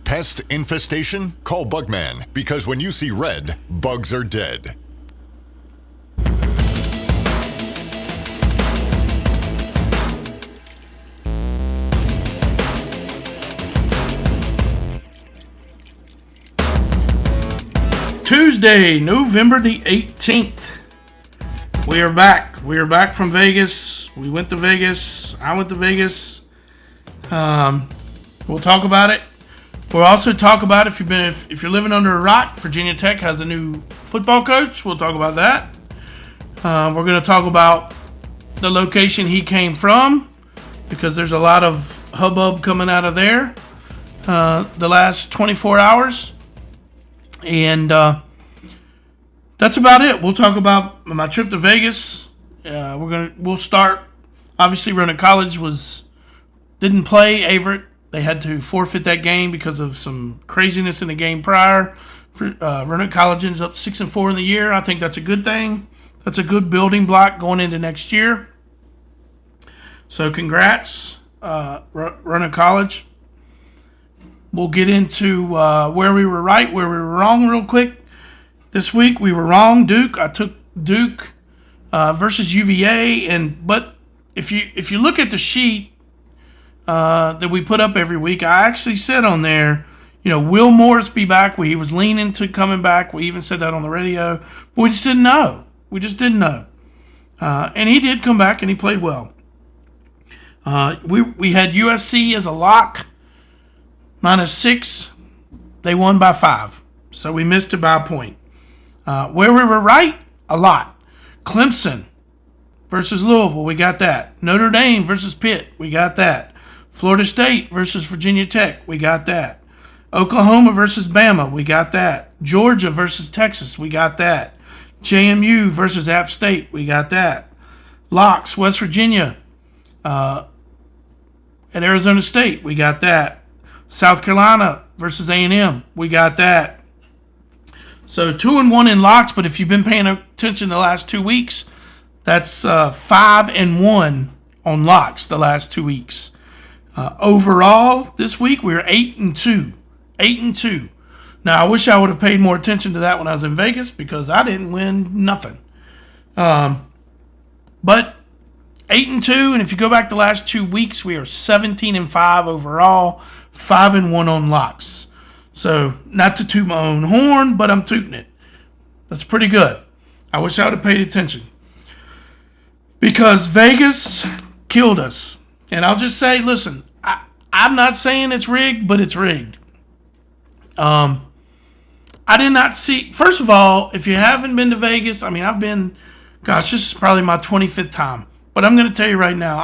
Pest infestation? Call Bugman, because when you see red, bugs are dead. Tuesday, November the 18th. We are back. We are back from Vegas. We went to Vegas. I went to Vegas. We'll talk about it. We'll also talk about if you're living under a rock. Virginia Tech has a new football coach. We'll talk about that. We're going to talk about the location he came from, because there's a lot of hubbub coming out of there the last 24 hours. And that's about it. We'll talk about my trip to Vegas. We'll start. Obviously, Roanoke College didn't play Averett. They had to forfeit that game because of some craziness in the game prior. Roanoke College ends up 6-4 in the year. I think that's a good thing. That's a good building block going into next year. So congrats, Roanoke College. We'll get into where we were right, where we were wrong real quick. This week we were wrong. Duke. I took Duke versus UVA, but if you look at the sheet that we put up every week, I actually said on there, will Morris be back? He was leaning to coming back. We even said that on the radio, but we just didn't know. We just didn't know. And he did come back, and he played well. We had USC as a lock. -6, they won by 5. So we missed it by a point. Where we were right, a lot. Clemson versus Louisville, we got that. Notre Dame versus Pitt, we got that. Florida State versus Virginia Tech, we got that. Oklahoma versus Bama, we got that. Georgia versus Texas, we got that. JMU versus App State, we got that. Locks, West Virginia at Arizona State, we got that. South Carolina versus A&M, we got that. So 2-1 in locks, but if you've been paying attention the last 2 weeks, that's 5-1 on locks the last 2 weeks. Overall, this week we were 8-2. 8-2. Now I wish I would have paid more attention to that when I was in Vegas, because I didn't win nothing. But 8-2, and if you go back the last 2 weeks, we are 17-5 overall. 5-1 on locks. So, not to toot my own horn, but I'm tooting it. That's pretty good. I wish I would have paid attention. Because Vegas killed us. And I'll just say, listen, I'm not saying it's rigged, but it's rigged. I did not see... First of all, if you haven't been to Vegas, I've been... Gosh, this is probably my 25th time. But I'm going to tell you right now,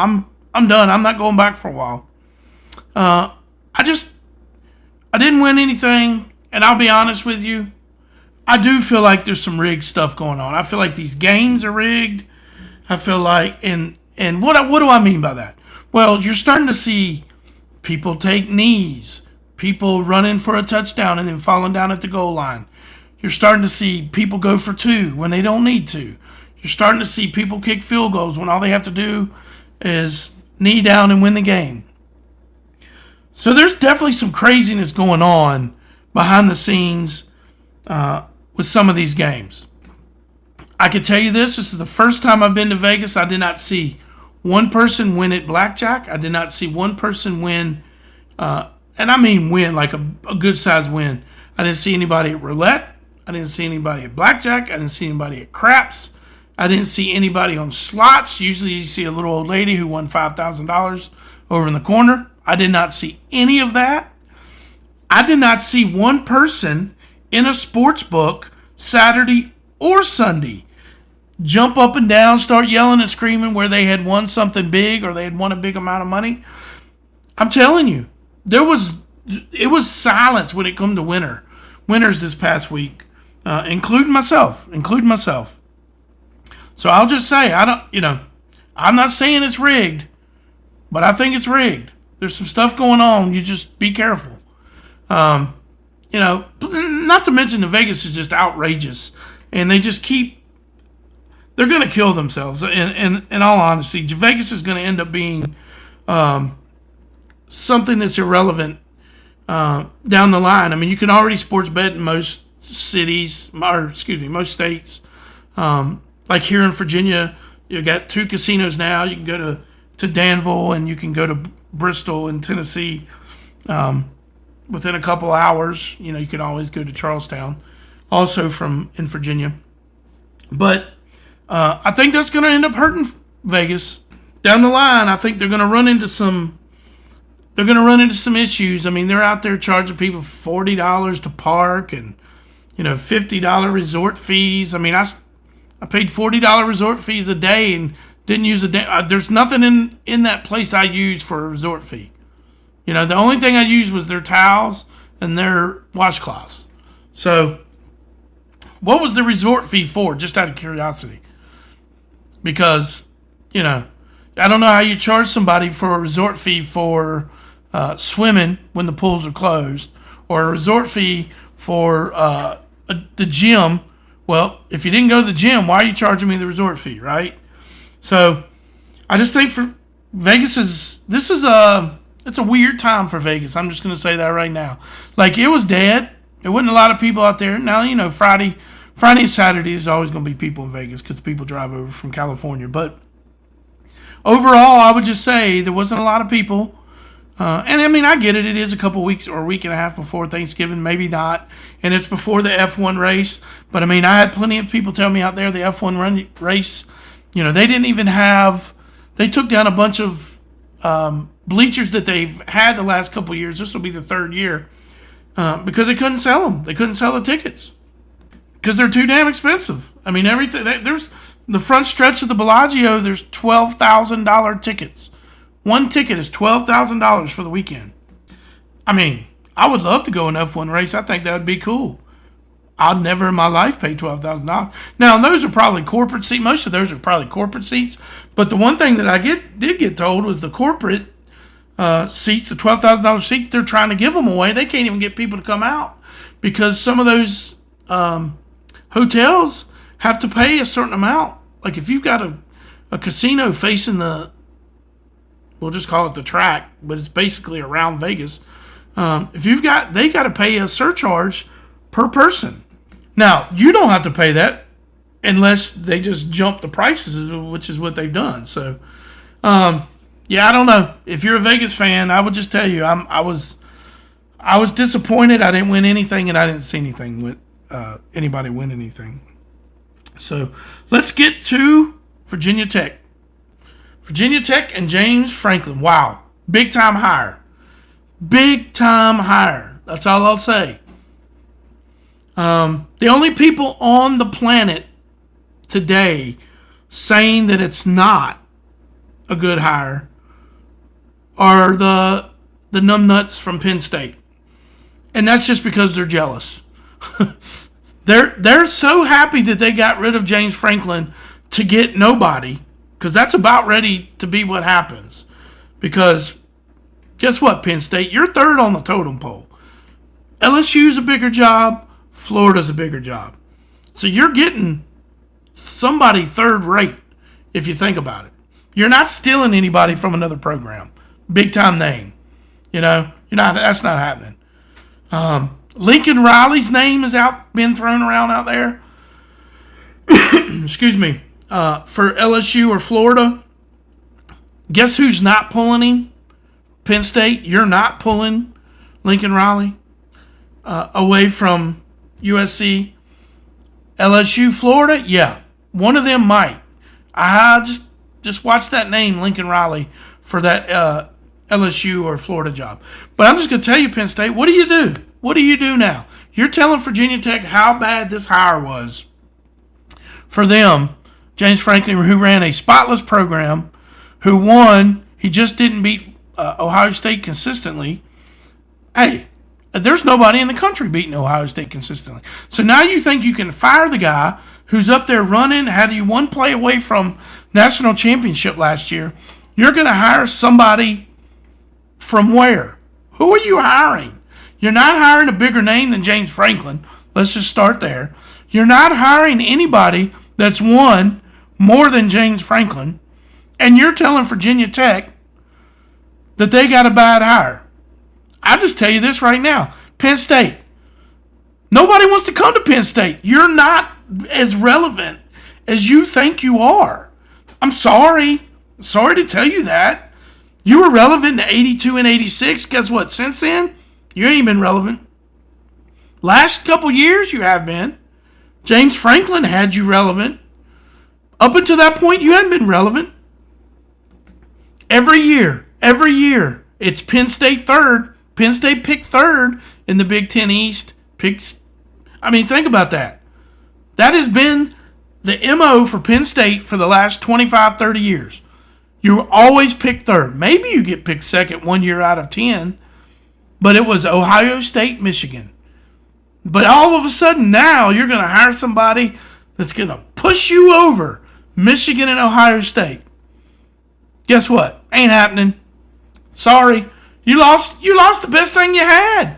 I'm done. I'm not going back for a while. I didn't win anything, and I'll be honest with you, I do feel like there's some rigged stuff going on. I feel like these games are rigged. I feel like, and what do I mean by that? Well, you're starting to see people take knees, people running for a touchdown and then falling down at the goal line. You're starting to see people go for 2 when they don't need to. You're starting to see people kick field goals when all they have to do is knee down and win the game. So there's definitely some craziness going on behind the scenes with some of these games. I can tell you this is the first time I've been to Vegas. I did not see one person win at blackjack. I did not see one person win, and I mean win, like a good size win. I didn't see anybody at roulette. I didn't see anybody at blackjack. I didn't see anybody at craps. I didn't see anybody on slots. Usually you see a little old lady who won $5,000 over in the corner. I did not see any of that. I did not see one person in a sports book Saturday or Sunday jump up and down, start yelling and screaming where they had won something big or they had won a big amount of money. I'm telling you, it was silence when it come to winners this past week, including myself. So I'll just say, I'm not saying it's rigged, but I think it's rigged. There's some stuff going on. You just be careful. Not to mention the Vegas is just outrageous. And they just they're going to kill themselves. In all honesty, Vegas is going to end up being something that's irrelevant down the line. I mean, you can already sports bet in most most states. Like here in Virginia, you got 2 casinos now. You can go to Danville and you can go to Bristol in Tennessee within a couple hours. You know, you can always go to Charlestown, also in Virginia. But I think that's going to end up hurting Vegas down the line. I think they're going to run into some. They're going to run into some issues. I mean, they're out there charging people $40 to park and, $50 resort fees. I mean, I paid $40 resort fees a day and didn't use a day. There's nothing in that place I used for a resort fee. The only thing I used was their towels and their washcloths. So, what was the resort fee for? Just out of curiosity. Because, I don't know how you charge somebody for a resort fee for swimming when the pools are closed, or a resort fee for the gym. Well, if you didn't go to the gym, why are you charging me the resort fee, right? So, I just think for Vegas it's a weird time for Vegas. I'm just going to say that right now. Like, it was dead. There wasn't a lot of people out there. Now, Friday and Saturday is always going to be people in Vegas because people drive over from California. But overall, I would just say there wasn't a lot of people. And I mean, I get it. It is a couple weeks or a week and a half before Thanksgiving, maybe not. And it's before the F1 race. But I mean, I had plenty of people tell me out there the F1 race, they didn't even they took down a bunch of bleachers that they've had the last couple of years. This will be the 3rd year because they couldn't sell them. They couldn't sell the tickets because they're too damn expensive. I mean, everything. There's the front stretch of the Bellagio. There's $12,000 tickets. One ticket is $12,000 for the weekend. I mean, I would love to go an F1 race. I think that would be cool. I'd never in my life pay $12,000. Now, those are probably corporate seats. Most of those are probably corporate seats. But the one thing that I did get told was the corporate seats, the $12,000 seats, they're trying to give them away. They can't even get people to come out because some of those hotels have to pay a certain amount. Like if you've got a casino facing we'll just call it the track, but it's basically around Vegas. They got to pay a surcharge per person. Now, you don't have to pay that unless they just jump the prices, which is what they've done. So, I don't know. If you're a Vegas fan, I would just tell you, I was disappointed. I didn't win anything, and I didn't see anything with anybody win anything. So, let's get to Virginia Tech. Virginia Tech and James Franklin. Wow. Big time hire. Big time hire. That's all I'll say. The only people on the planet today saying that it's not a good hire are the numbnuts from Penn State. And that's just because they're jealous. They're so happy that they got rid of James Franklin to get nobody. Because that's about ready to be what happens. Because guess what, Penn State? You're 3rd on the totem pole. LSU's a bigger job. Florida's a bigger job. So you're getting somebody 3rd rate if you think about it. You're not stealing anybody from another program. Big time name. You're not. That's not happening. Lincoln Riley's name is been thrown around out there. Excuse me. For LSU or Florida, guess who's not pulling him? Penn State, you're not pulling Lincoln Riley away from USC. LSU, Florida, yeah, one of them might. I just watch that name, Lincoln Riley, for that LSU or Florida job. But I'm just going to tell you, Penn State, what do you do? What do you do now? You're telling Virginia Tech how bad this hire was for them. James Franklin, who ran a spotless program, who won. He just didn't beat Ohio State consistently. Hey, there's nobody in the country beating Ohio State consistently. So now you think you can fire the guy who's up there running, had you one play away from national championship last year. You're going to hire somebody from where? Who are you hiring? You're not hiring a bigger name than James Franklin. Let's just start there. You're not hiring anybody that's won more than James Franklin, and you're telling Virginia Tech that they got a bad hire. I'll just tell you this right now. Penn State. Nobody wants to come to Penn State. You're not as relevant as you think you are. I'm sorry. Sorry to tell you that. You were relevant in 82 and 86. Guess what? Since then, you ain't been relevant. Last couple years, you have been. James Franklin had you relevant. Up until that point, you hadn't been relevant. Every year, it's Penn State third. Penn State picked third in the Big Ten East. Think about that. That has been the MO for Penn State for the last 25, 30 years. You always pick third. Maybe you get picked second 1 year out of 10, but it was Ohio State, Michigan. But all of a sudden now you're going to hire somebody that's going to push you over Michigan and Ohio State. Guess what? Ain't happening. Sorry. You lost the best thing you had.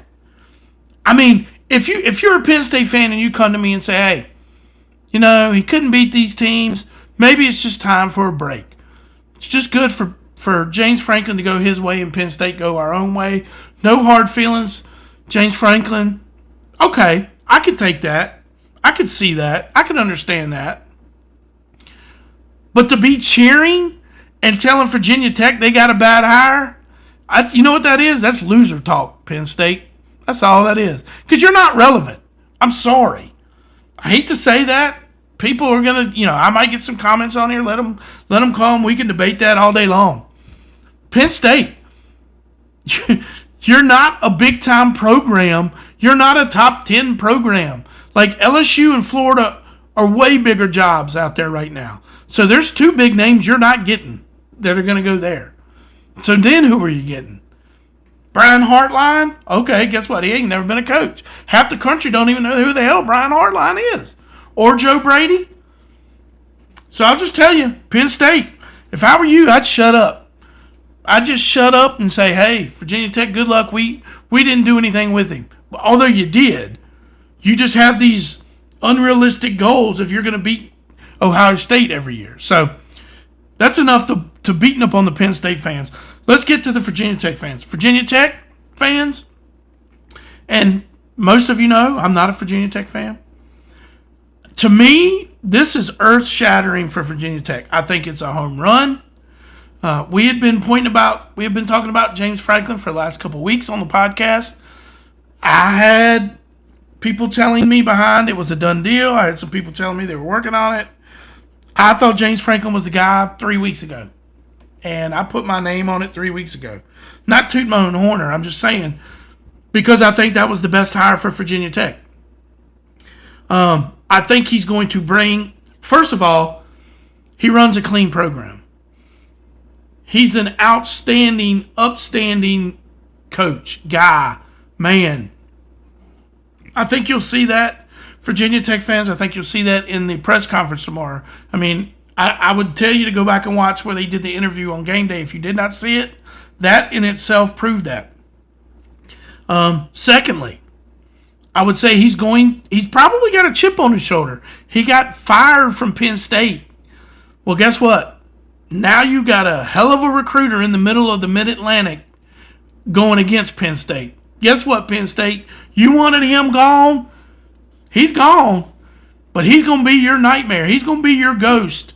If you're a Penn State fan and you come to me and say, hey, he couldn't beat these teams, maybe it's just time for a break. It's just good for James Franklin to go his way and Penn State go our own way. No hard feelings. James Franklin, okay, I could take that. I could see that. I could understand that. But to be cheering and telling Virginia Tech they got a bad hire, you know what that is? That's loser talk, Penn State. That's all that is. Because you're not relevant. I'm sorry. I hate to say that. People are going to, I might get some comments on here. Let them come. We can debate that all day long. Penn State, you're not a big-time program. You're not a top 10 program. Like LSU and Florida are way bigger jobs out there right now. So there's two big names you're not getting that are going to go there. So then who are you getting? Brian Hartline? Okay, guess what? He ain't never been a coach. Half the country don't even know who the hell Brian Hartline is. Or Joe Brady. So I'll just tell you, Penn State, if I were you, I'd shut up. I'd just shut up and say, hey, Virginia Tech, good luck. We didn't do anything with him. But although you did, you just have these unrealistic goals if you're going to beat Ohio State every year. So that's enough to beating up on the Penn State fans. Let's get to the Virginia Tech fans. Virginia Tech fans, and most of you know I'm not a Virginia Tech fan. To me, this is earth-shattering for Virginia Tech. I think it's a home run. We have been talking about James Franklin for the last couple of weeks on the podcast. I had people telling me behind it was a done deal. I had some people telling me they were working on it. I thought James Franklin was the guy 3 weeks ago. And I put my name on it 3 weeks ago. Not toot my own horn, I'm just saying, because I think that was the best hire for Virginia Tech. I think he's going to bring, first of all, he runs a clean program. He's an outstanding, upstanding coach, guy, man. I think you'll see that, Virginia Tech fans. I think you'll see that in the press conference tomorrow. I would tell you to go back and watch where they did the interview on game day. If you did not see it, that in itself proved that. Secondly, I would say he's probably got a chip on his shoulder. He got fired from Penn State. Well, guess what? Now you got a hell of a recruiter in the middle of the Mid-Atlantic going against Penn State. Guess what, Penn State? You wanted him gone? He's gone. But he's going to be your nightmare. He's going to be your ghost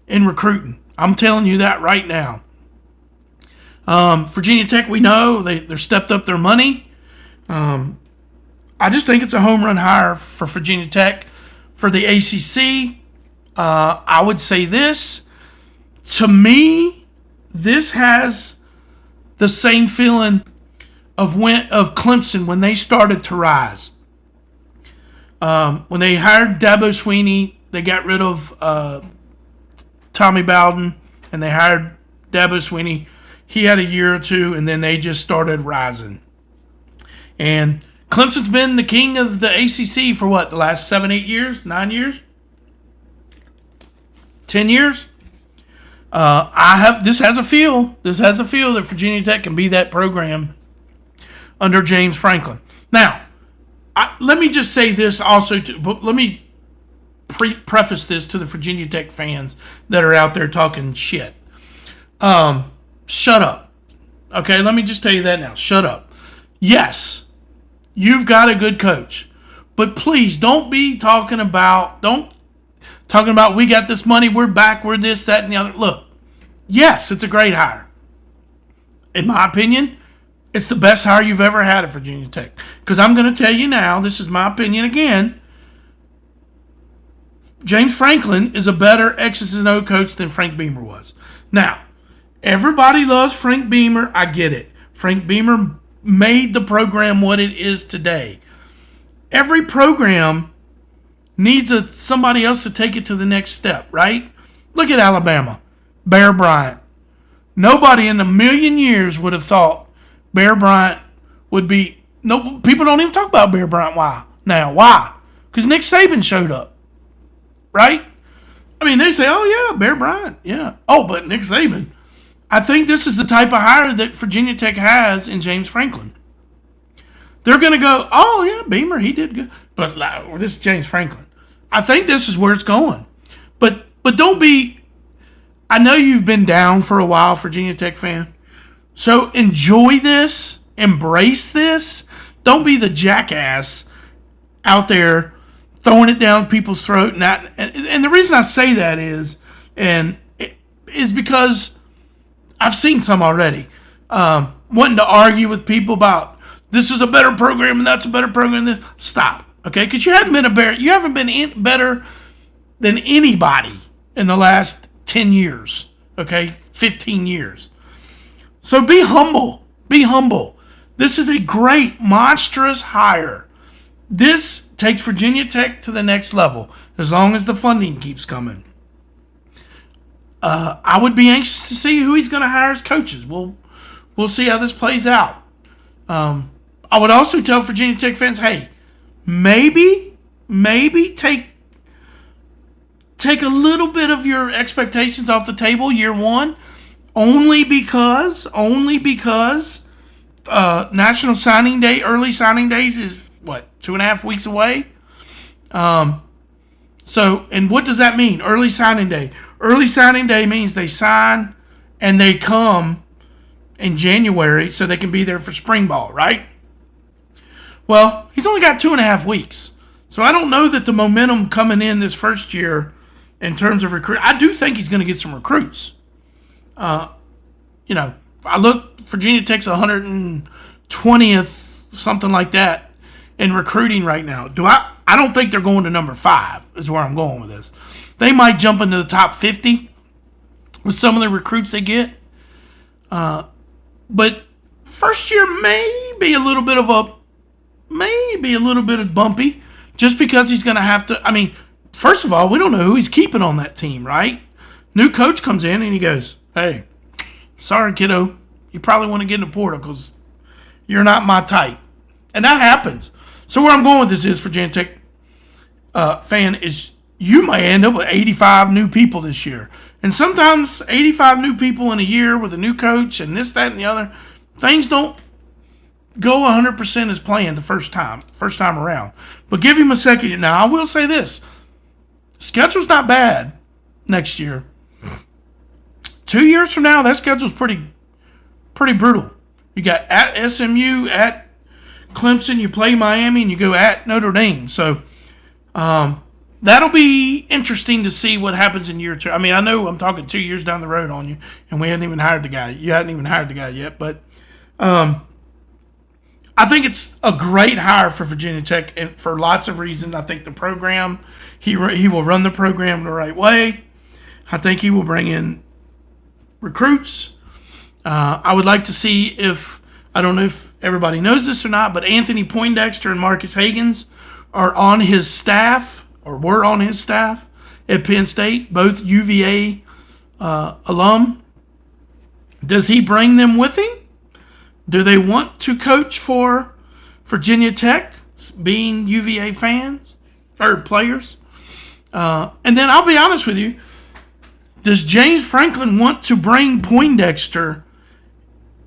in recruiting. I'm telling you that right now. Virginia Tech, we know they're stepped up their money. I just think it's a home run hire for Virginia Tech. For the ACC, I would say this. To me, this has the same feeling of Clemson when they started to rise. When they hired Dabo Swinney, they got rid of Tommy Bowden, and they hired Dabo Swinney. He had a year or two, and then they just started rising. And Clemson's been the king of the ACC for what, the last 7, 8 years? 9 years? 10 years? This has a feel that Virginia Tech can be that program under James Franklin. Now, let me just say this also, but let me preface this to the Virginia Tech fans that are out there talking shit. Shut up. Okay, let me just tell you that now. Shut up. Yes, you've got a good coach. But please don't be talking about we got this money, we're back, we're this, that, and the other. Look, yes, it's a great hire. In my opinion, it's the best hire you've ever had at Virginia Tech. Because I'm going to tell you now, this is my opinion again, James Franklin is a better X's and O coach than Frank Beamer was. Now, everybody loves Frank Beamer. I get it. Frank Beamer made the program what it is today. Every program needs somebody else to take it to the next step, right? Look at Alabama. Bear Bryant. Nobody in a million years would have thought Bear Bryant would be... No, people don't even talk about Bear Bryant. Why? Now, why? Because Nick Saban showed up. Right? I mean, they say, oh, yeah, Bear Bryant. Yeah. Oh, but Nick Saban. I think this is the type of hire that Virginia Tech has in James Franklin. They're going to go, oh, yeah, Beamer, he did good. But this is James Franklin. I think this is where it's going. But don't be... I know you've been down for a while, Virginia Tech fan. So enjoy this. Embrace this. Don't be the jackass out there throwing it down people's throat. And the reason I say that is because I've seen some already. Wanting to argue with people about this is a better program and that's a better program than this. Stop. Okay? Because you haven't been better than anybody in the last 10 years. Okay? 15 years. So be humble. Be humble. This is a great, monstrous hire. This takes Virginia Tech to the next level, as long as the funding keeps coming. I would be anxious to see who he's going to hire as coaches. We'll see how this plays out. I would also tell Virginia Tech fans, hey, maybe take a little bit of your expectations off the table year one, only because National Signing Day, early signing days is 2.5 weeks away. So, and what does that mean? Early signing day. Early signing day means they sign and they come in January so they can be there for spring ball, right? Well, he's only got 2.5 weeks. So I don't know that the momentum coming in this first year in terms of recruit. I do think he's going to get some recruits. I look, Virginia Tech's 120th, something like that, in recruiting right now. I don't think they're going to number 5 is where I'm going with this. They might jump into the top 50 with some of the recruits they get. But first year may be a little bit of bumpy just because he's going to have to. I mean, first of all, we don't know who he's keeping on that team, right? New coach comes in and he goes, hey, sorry, kiddo. You probably want to get in the portal because you're not my type. And that happens. So where I'm going with this is, Virginia Tech fan, is you might end up with 85 new people this year. And sometimes 85 new people in a year with a new coach and this, that, and the other, things don't go 100% as planned the first time around. But give him a second. Now, I will say this. Schedule's not bad next year. 2 years from now, that schedule's pretty brutal. You got at SMU, at Clemson, you play Miami, and you go at Notre Dame. So that'll be interesting to see what happens in year 2. I mean, I know I'm talking 2 years down the road on you, and we hadn't even hired the guy. You hadn't even hired the guy yet. But I think it's a great hire for Virginia Tech, and for lots of reasons. I think the program, he will run the program the right way. I think he will bring in recruits. I would like to see if, I don't know if everybody knows this or not, but Anthony Poindexter and Marcus Hagans are on his staff, or were on his staff at Penn State, both UVA alum. Does he bring them with him? Do they want to coach for Virginia Tech, being UVA fans or players? And then I'll be honest with you, does James Franklin want to bring Poindexter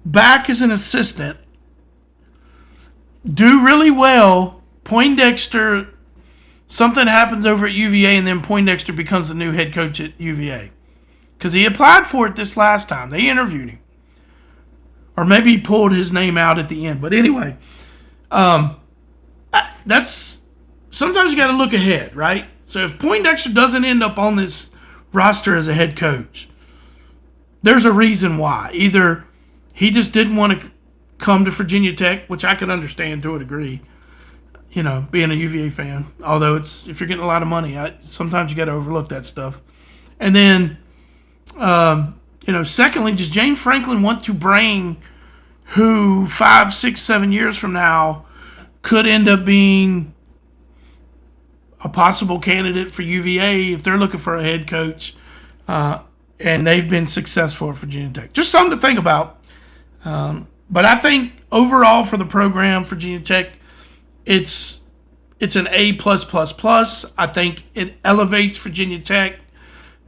back as an assistant, do really well, Poindexter, something happens over at UVA, and then Poindexter becomes the new head coach at UVA? Because he applied for it this last time. They interviewed him. or maybe he pulled his name out at the end. But anyway, that's sometimes you got to look ahead, right? So if Poindexter doesn't end up on this roster as a head coach, there's a reason why. Either he just didn't want to come to Virginia Tech, which I can understand to a degree, being a UVA fan. Although if you're getting a lot of money, sometimes you got to overlook that stuff. And then, secondly, does James Franklin want to bring who 5, 6, 7 years from now could end up being a possible candidate for UVA if they're looking for a head coach, and they've been successful at Virginia Tech? Just something to think about. But I think overall for the program, Virginia Tech, it's an A+++. I think it elevates Virginia Tech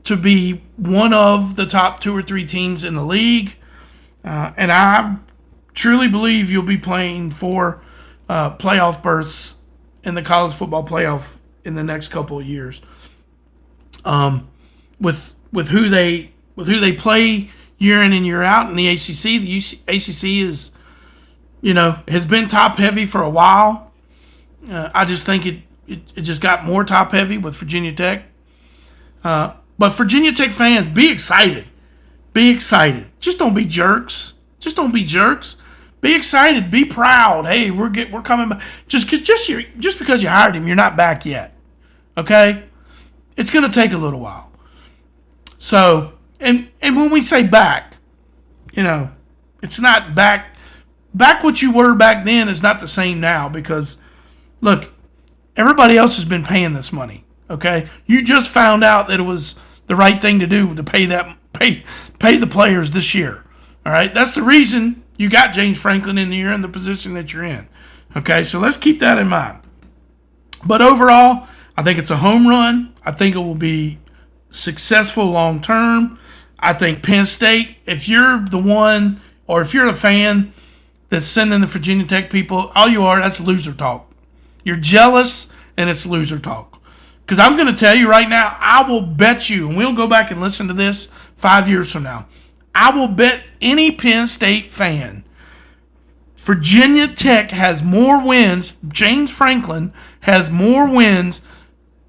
to be one of the top 2 or 3 teams in the league. And I truly believe you'll be playing for playoff berths in the college football playoff in the next couple of years. With who they play year in and year out in the ACC. The ACC is, has been top heavy for a while. I just think it just got more top heavy with Virginia Tech. But Virginia Tech fans, be excited. Be excited. Just don't be jerks. Be excited. Be proud. Hey, we're coming back. Just because you hired him, you're not back yet. Okay? It's going to take a little while. So, and when we say back, it's not back. Back what you were back then is not the same now because, look, everybody else has been paying this money. Okay? You just found out that it was the right thing to do to pay the players this year. All right? That's the reason you got James Franklin in here in the position that you're in. Okay? So let's keep that in mind. But overall, I think it's a home run. I think it will be successful long term. I think Penn State, if you're the one or if you're a fan that's sending the Virginia Tech people, all you are, that's loser talk. You're jealous and it's loser talk. Because I'm going to tell you right now, I will bet you, and we'll go back and listen to this 5 years from now, I will bet any Penn State fan Virginia Tech has more wins, James Franklin has more wins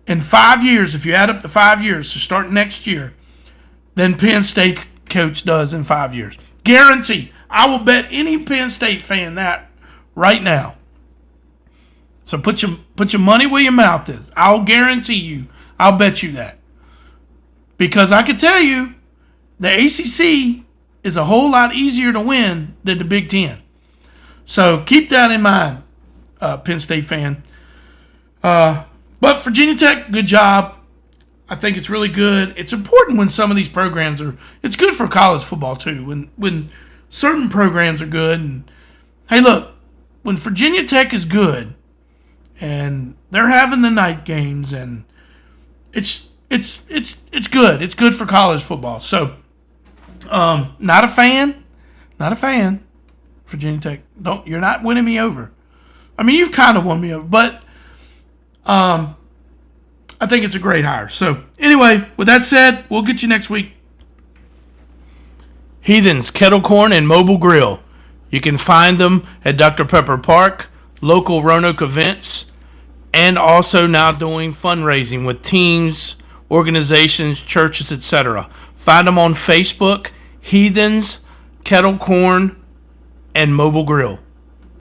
in 5 years, if you add up the 5 years, so start next year, than Penn State's coach does in 5 years. Guaranteed. I will bet any Penn State fan that right now. So put your money where your mouth is. I'll guarantee you. I'll bet you that. Because I can tell you, the ACC is a whole lot easier to win than the Big Ten. So keep that in mind, Penn State fan. But Virginia Tech, good job. I think it's really good. It's important when some of these programs are. It's good for college football too. When certain programs are good. And hey, look, when Virginia Tech is good, and they're having the night games, and it's good. It's good for college football. So, not a fan. Virginia Tech, you're not winning me over. I mean, you've kind of won me over, but I think it's a great hire. So, anyway, with that said, we'll get you next week. Heathens, Kettle Corn, and Mobile Grill. You can find them at Dr. Pepper Park, local Roanoke events, and also now doing fundraising with teams, organizations, churches, etc. Find them on Facebook, Heathens, Kettle Corn, and Mobile Grill.